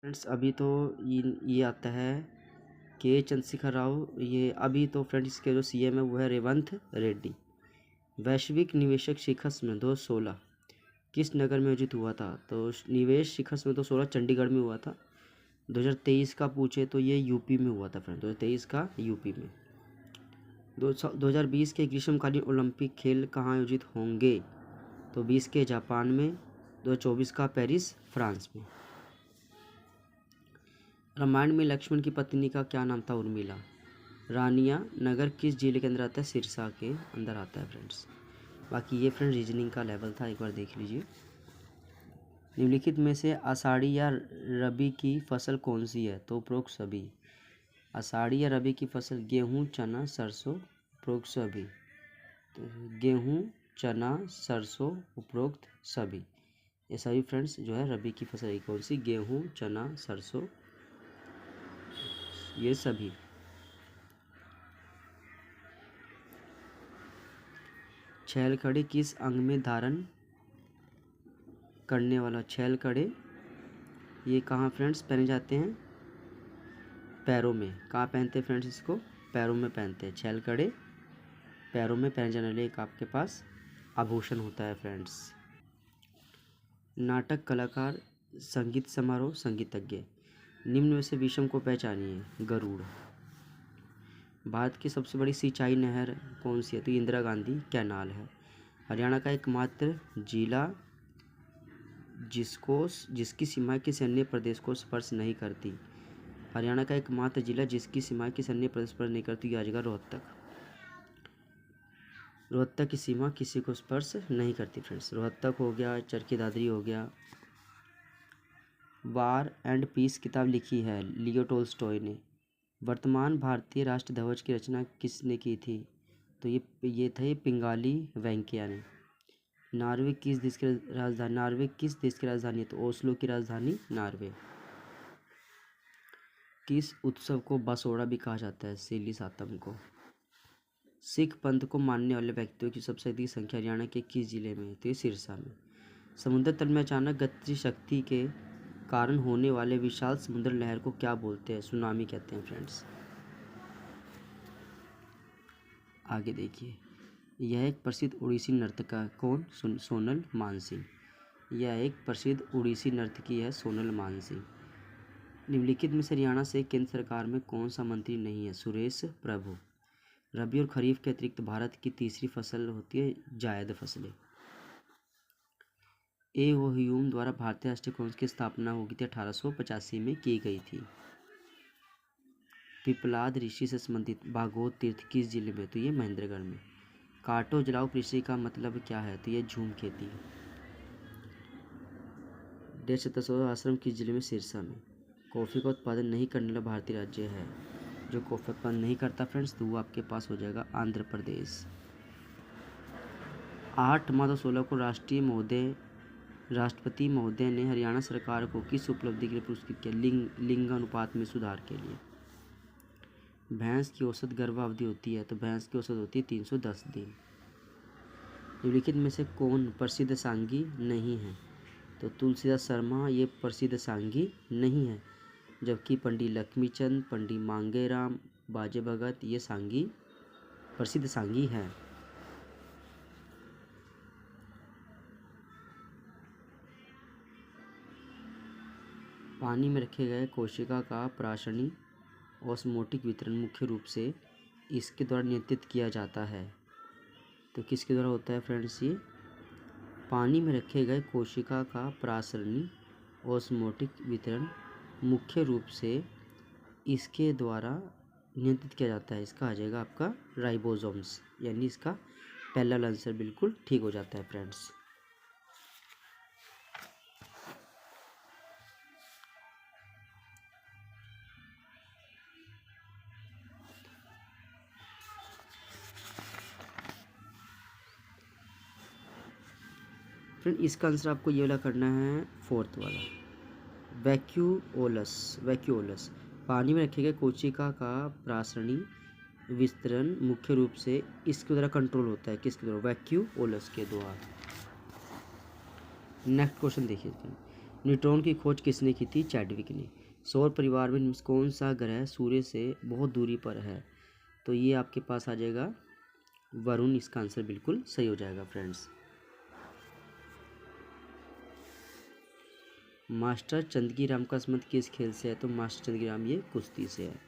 Friends अभी तो ये आता है के चंद्रशेखर राव। ये अभी तो फ्रेंड्स इसके जो सीएम है वो है रेवंत रेड्डी। वैश्विक निवेशक शिखर सम्मेलन 2016 किस नगर में आयोजित हुआ था? तो निवेश शिखर सम्मेलन 2016 चंडीगढ़ में हुआ था। 2023 का पूछे तो ये यूपी में हुआ था फ्रेंड, 2023 का यूपी में। 2020 के ग्रीष्मकालीन ओलंपिक खेल कहाँ आयोजित होंगे? तो 20 के जापान में, 2024 का पेरिस फ्रांस में। रामायण में लक्ष्मण की पत्नी का क्या नाम था? उर्मिला। रानिया नगर किस जिले के अंदर आता है? सिरसा के अंदर आता है फ्रेंड्स। बाकी ये फ्रेंड रीजनिंग का लेवल था, एक बार देख लीजिए। निम्नलिखित में से आषाढ़ी या रबी की फसल कौन सी है? तो उपरोक्त सभी। आषाढ़ी या रबी की फसल गेहूँ, चना, सरसों, उपरोक्त सभी। तो गेहूँ, चना, सरसों, उपरोक्त सभी। ये सभी फ्रेंड्स जो है रबी की फसल कौन सी? गेहूँ, चना, सरसों, ये सभी। छैल कड़े किस अंग में धारण करने वाला? छैल कड़े ये कहाँ फ्रेंड्स पहने जाते हैं? पैरों में। कहाँ पहनते हैं फ्रेंड्स इसको? पैरों में पहनते हैं। छैल कड़े पैरों में पहने जाने वाले एक आपके पास आभूषण होता है फ्रेंड्स। नाटक कलाकार, संगीत समारोह, संगीतज्ञ। निम्न में से विषम को पहचानिए। गरुड़। भारत की सबसे बड़ी सिंचाई नहर कौन सी है? तो इंदिरा गांधी कैनाल है। हरियाणा का एकमात्र जिला जिसकी सीमा किसी अन्य प्रदेश को स्पर्श नहीं करती। हरियाणा का एकमात्र जिला जिसकी सीमा किसी अन्य प्रदेश पर नहीं करती, आ जाएगा रोहतक। रोहतक की सीमा किसी को स्पर्श नहीं करती फ्रेंड्स। रोहतक हो गया, चरखी दादरी हो गया। वार एंड पीस किताब लिखी है लियो टोल्स्टॉय ने। वर्तमान भारतीय राष्ट्र ध्वज की रचना किसने की थी? तो ये थे पिंगाली वेंकैया ने। नॉर्वे किस देश की राजधानी? नॉर्वे किस देश की राजधानी है? तो ओस्लो की राजधानी नॉर्वे। किस उत्सव को बसोड़ा भी कहा जाता है? सीली सातम को। सिख पंथ को मानने वाले व्यक्तियों की सबसे अधिक संख्या हरियाणा के किस जिले में है? तो ये सिरसा में। समुद्र तल में अचानक गतिज शक्ति के कारण होने वाले विशाल समुद्र लहर को क्या बोलते हैं? सुनामी कहते हैं फ्रेंड्स। आगे देखिए, यह एक प्रसिद्ध उड़ीसी नर्तक है। कौन? सोनल मानसिंह। यह एक प्रसिद्ध उड़ीसी नर्तकी है, सोनल मानसिंह। निम्नलिखित में से हरियाणा से केंद्र सरकार में कौन सा मंत्री नहीं है? सुरेश प्रभु। रबी और खरीफ के अतिरिक्त भारत की तीसरी फसल होती है जायद फसलें। ए ओ ह्यूम द्वारा भारतीय राष्ट्रीय कांग्रेस की स्थापना होगी थी 1885 में की गई थी। पिपलाद ऋषि से संबंधित भागवत तीर्थ किस जिले में? तो ये महेंद्रगढ़ में। काटो जलाओ कृषि का मतलब क्या है? तो ये झूम खेती। देश आश्रम किस जिले में? सिरसा में। कॉफ़ी का उत्पादन नहीं करने वाला भारतीय राज्य है? जो कॉफ़ी उत्पादन नहीं करता फ्रेंड्स तो वो आपके पास हो जाएगा आंध्र प्रदेश। 8 मार्च 2016 को राष्ट्रपति महोदय ने हरियाणा सरकार को किस उपलब्धि के लिए पुरस्कृत किया? लिंग अनुपात में सुधार के लिए। भैंस की औसत गर्भावधि होती है? तो भैंस की औसत होती है 310 दिन। निम्नलिखित में से कौन प्रसिद्ध सांगी नहीं है? तो तुलसीदास शर्मा ये प्रसिद्ध सांगी नहीं है, जबकि पंडित लक्ष्मीचंद, पंडित मांगेराम, बाजे भगत ये सांगी प्रसिद्ध सांगी है। पानी में रखे गए कोशिका का प्राशनी ऑस्मोटिक वितरण मुख्य रूप से इसके द्वारा नियंत्रित किया जाता है। तो किसके द्वारा होता है फ्रेंड्स? ये पानी में रखे गए कोशिका का प्रासरणी ऑस्मोटिक वितरण मुख्य रूप से इसके द्वारा नियंत्रित किया जाता है। इसका आ जाएगा आपका राइबोसोम्स, यानी इसका पहला आंसर बिल्कुल ठीक हो जाता है फ्रेंड्स। फ्रेंड इसका आंसर आपको ये वाला करना है, फोर्थ वाला, वैक्यूओलस। पानी में रखे गए कोशिका का प्रासरणी विस्तरण मुख्य रूप से इसके द्वारा कंट्रोल होता है। किसके द्वारा? वैक्यूओलस के द्वारा। नेक्स्ट क्वेश्चन देखिए, न्यूट्रॉन की खोज किसने की थी? चैडविक ने। सौर परिवार में कौन सा ग्रह सूर्य से बहुत दूरी पर है? तो ये आपके पास आ जाएगा वरुण। इसका आंसर बिल्कुल सही हो जाएगा फ्रेंड्स। मास्टर चंदकीराम का संबंध किस खेल से है? तो मास्टर चंदकीराम ये कुश्ती से है।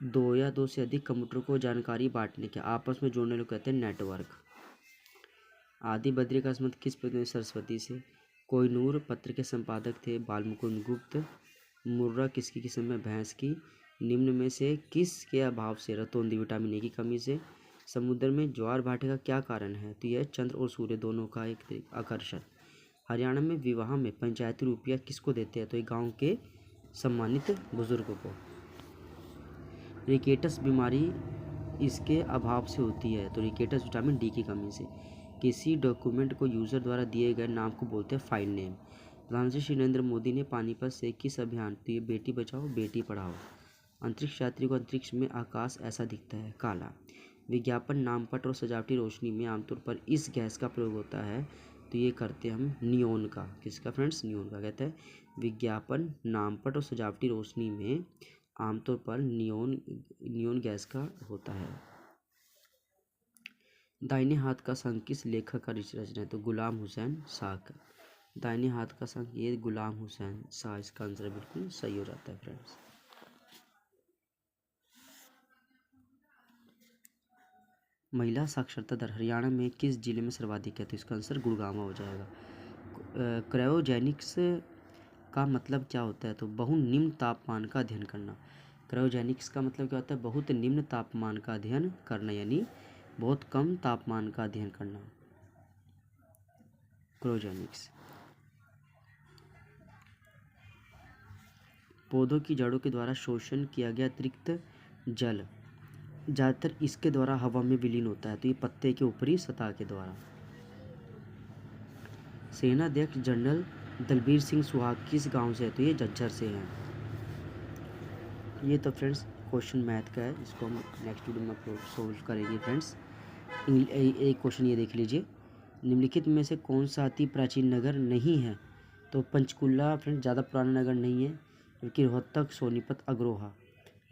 दो या दो से अधिक कंप्यूटर को जानकारी बांटने के आपस में जोड़ने को कहते हैं नेटवर्क। आदि बद्री का संबंध किस पत्नी सरस्वती से? कोहिनूर पत्र के संपादक थे बालमुकुंद गुप्त। मुर्रा किसकी किस्म में? भैंस की। निम्न में से किस के अभाव से? रतौंधी विटामिन ए की कमी से। समुद्र में ज्वार भाटे का क्या कारण है? तो यह चंद्र और सूर्य दोनों का एक आकर्षण। हरियाणा में विवाह में पंचायती रुपया किसको देते हैं? तो ये गांव के सम्मानित बुजुर्गों को। रिकेटस बीमारी इसके अभाव से होती है? तो रिकेटस विटामिन डी की कमी से। किसी डॉक्यूमेंट को यूज़र द्वारा दिए गए नाम को बोलते हैं फाइल नेम। प्रधानमंत्री श्री नरेंद्र मोदी ने पानीपत से किस अभियान? तो ये बेटी बचाओ बेटी पढ़ाओ। अंतरिक्ष यात्री को अंतरिक्ष में आकाश ऐसा दिखता है? काला। विज्ञापन, नामपट और सजावटी रोशनी में आमतौर पर इस गैस का प्रयोग होता है? तो ये करते हम नियोन का। किसका फ्रेंड्स? नियोन का। कहते हैं विज्ञापन, नामपट और सजावटी रोशनी में आमतौर पर नियोन गैस का होता है। दाहिने हाथ का संघ किस लेखक का रचना है? तो गुलाम हुसैन शाह का। दाहिने हाथ का संघ ये गुलाम हुसैन शाह। इसका आंसर बिल्कुल सही हो जाता है फ्रेंड्स। महिला साक्षरता दर हरियाणा में किस जिले में सर्वाधिक है? तो इसका आंसर गुड़गांव हो जाएगा। क्रायोजेनिक्स का मतलब क्या होता है? तो बहुत निम्न तापमान का अध्ययन करना। क्रायोजेनिक्स का मतलब क्या होता है? बहुत निम्न तापमान का अध्ययन करना, यानी बहुत कम तापमान का अध्ययन करना। क्रायोजेनिक्स। पौधों की जड़ों के द्वारा शोषण किया गया अतिरिक्त जल ज़्यादातर इसके द्वारा हवा में विलीन होता है? तो ये पत्ते के ऊपरी सतह के द्वारा। सेनाध्यक्ष जनरल दलबीर सिंह सुहाग किस गांव से है? तो ये झज्जर से हैं। ये तो फ्रेंड्स क्वेश्चन मैथ का है, इसको हम नेक्स्ट वीडियो में सोल्व करेंगे फ्रेंड्स। एक क्वेश्चन ये देख लीजिए, निम्नलिखित में से कौन सा अति प्राचीन नगर नहीं है? तो पंचकुला फ्रेंड्स ज़्यादा पुराना नगर नहीं है, क्योंकि रोहतक, सोनीपत, अग्रोहा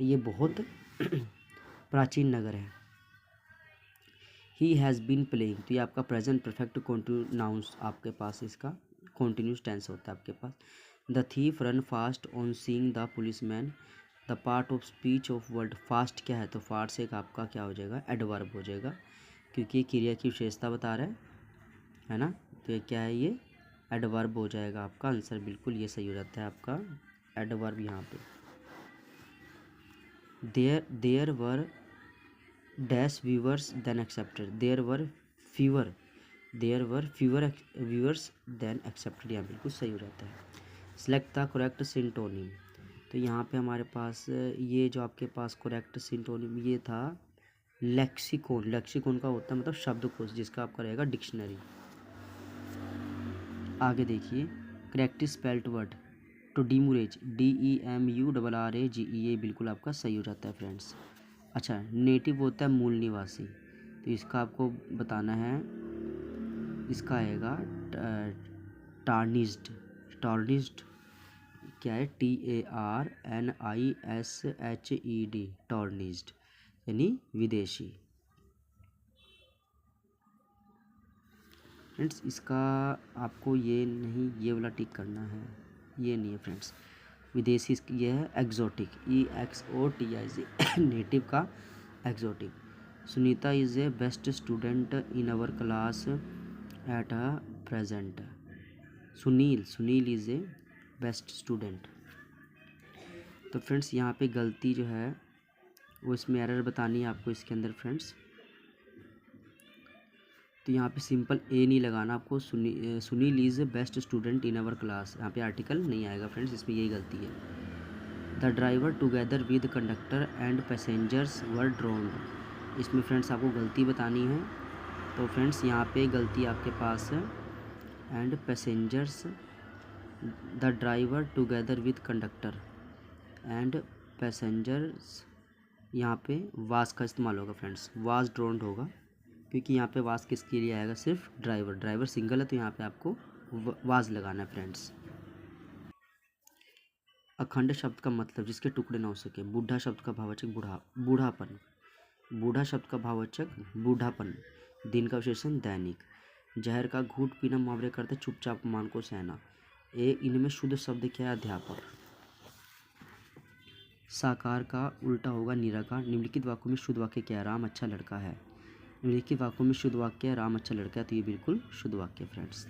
ये बहुत प्राचीन नगर है। ही हैज़ बीन प्लेइंग, तो ये आपका प्रेजेंट परफेक्ट कॉन्टिन्यूस नाउन्स आपके पास, इसका कॉन्टिन्यूस टेंस होता है आपके पास। The thief run fast on seeing the policeman. The part of speech of word. Fast क्या है? तो फास्ट एक आपका क्या हो जाएगा? एडवर्ब हो जाएगा, क्योंकि ये क्रिया की विशेषता बता रहा है ना। तो ये क्या है? ये एडवर्ब हो जाएगा। आपका आंसर बिल्कुल ये सही हो जाता है आपका एडवर्ब यहाँ पे। There were dash viewers than expected. There were fewer viewers than expected, यहाँ बिल्कुल सही हो जाता है। Select the correct synonym. तो यहाँ पे हमारे पास ये जो आपके पास करेक्ट सिंटोनिम ये था लेक्सिकोन। लेक्सिकोन का होता है मतलब शब्दकोश, जिसका आपका रहेगा डिक्शनरी। आगे देखिए, करेक्ट स्पेल्ट वर्ड। तो डीमूरेज DEMURRAGE बिल्कुल आपका सही हो जाता है फ्रेंड्स। अच्छा, नेटिव होता है मूल निवासी, तो इसका आपको बताना है। इसका आएगा टार्निस्ड। टार्निस्ड क्या है? TARNISHED, टॉर्निस्ड यानी विदेशी। फ्रेंड्स इसका आपको ये नहीं, ये वाला टिक करना है, ये नहीं है फ्रेंड्स। विदेशी ये है एक्जोटिक, EXOTIC नेटिव का exotic. Sunita is a best student in our class at a present. Sunil is a best student. तो फ्रेंड्स यहाँ पे गलती जो है वो इसमें एरर बतानी है आपको इसके अंदर फ्रेंड्स। तो यहाँ पे सिंपल ए नहीं लगाना आपको। Sunil is a best student in our class, यहाँ पे आर्टिकल नहीं आएगा फ्रेंड्स, इसमें यही गलती है। The driver together with conductor and passengers were drowned. इसमें फ्रेंड्स आपको गलती बतानी है। तो फ्रेंड्स यहाँ पे गलती आपके पास है and passengers. The driver together with conductor and passengers, यहाँ पे वाज का इस्तेमाल होगा फ्रेंड्स, वाज ड्रोन्ड होगा, क्योंकि यहाँ पे वाज किसके लिए आएगा? सिर्फ ड्राइवर। ड्राइवर सिंगल है तो यहाँ पे आपको वाज लगाना है फ्रेंड्स। अखंड शब्द का मतलब जिसके टुकड़े ना हो सके। बुढ़ा शब्द का भाववाचक बूढ़ापन। बूढ़ा शब्द का भाववाचक बूढ़ापन। दिन का विशेषण दैनिक। जहर का घूंट पीना मुहावरे करते चुपचाप अपमान को सहना। इनमें शुद्ध शब्द क्या है? अध्यापक। साकार का उल्टा होगा निराकार। निम्नलिखित वाक्यों में शुद्ध वाक्य क्या है? राम अच्छा लड़का है। निम्नलिखित वाक्यों में शुद्ध वाक्य है राम अच्छा लड़का है, तो ये बिल्कुल शुद्ध वाक्य फ्रेंड्स।